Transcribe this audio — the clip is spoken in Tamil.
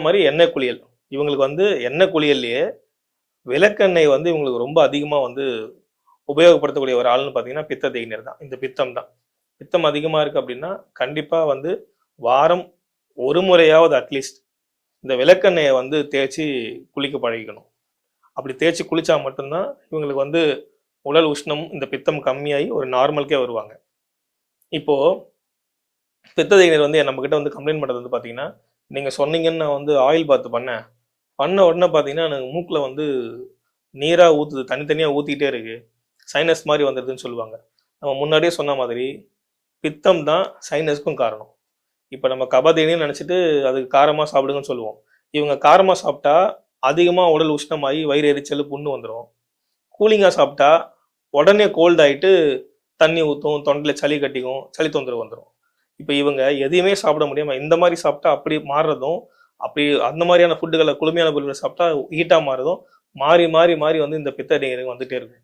மாதிரி எண்ணெய் குளியல். இவங்களுக்கு வந்து எண்ணெய் குளியல்லையே விளக்கெண்ணெய் வந்து இவங்களுக்கு ரொம்ப அதிகமாக வந்து உபயோகப்படுத்தக்கூடிய ஒரு ஆள்னு பார்த்தீங்கன்னா பித்த தேய்நீர் தான். இந்த பித்தம் தான். பித்தம் அதிகமாக இருக்குது அப்படின்னா கண்டிப்பாக வந்து வாரம் ஒரு முறையாவது அட்லீஸ்ட் இந்த விளக்கெண்ணெயை வந்து தேய்ச்சி குளிக்க பழகிக்கணும். அப்படி தேய்ச்சி குளிச்சா மட்டும்தான் இவங்களுக்கு வந்து உடல் உஷ்ணம் இந்த பித்தம் கம்மியாகி ஒரு நார்மலுக்கே வருவாங்க. இப்போ பித்த தேய்நீர் வந்து நம்ம கிட்ட வந்து கம்ப்ளைண்ட் பண்ணுறது வந்து பார்த்தீங்கன்னா, நீங்கள் சொன்னீங்கன்னு நான் வந்து ஆயில் பாத் பண்ண உடனே பார்த்தீங்கன்னா எனக்கு மூக்கில் வந்து நீராக ஊற்றுது, தனித்தனியாக ஊற்றிக்கிட்டே இருக்கு, சைனஸ் மாதிரி வந்துடுதுன்னு சொல்லுவாங்க. நம்ம முன்னாடியே சொன்ன மாதிரி பித்தம் தான் சைனஸ்க்கும் காரணம். இப்போ நம்ம கபதேனின்னு நினச்சிட்டு அதுக்கு காரமாக சாப்பிடுங்கன்னு சொல்லுவோம். இவங்க காரமாக சாப்பிட்டா அதிகமாக உடல் உஷ்ணமாகி வயிறு எரிச்சல் புண்ணு வந்துடும். கூலிங்காக சாப்பிட்டா உடனே கோல்ட் ஆகிட்டு தண்ணி ஊற்றும், தொண்டையில் சளி கட்டிக்கும், சளி தொந்தரவு வந்துடும். இப்போ இவங்க எதையுமே சாப்பிட முடியாமல் இந்த மாதிரி சாப்பிட்டா அப்படி மாறுறதும், அப்படி அந்த மாதிரியான ஃபுட்டுகளை குளுமையான பொருட்களை சாப்பிட்டா ஹீட்டாக மாறுறதும் மாறி மாறி மாறி வந்து இந்த பித்த தேய்நீர் வந்துகிட்டே இருக்கு.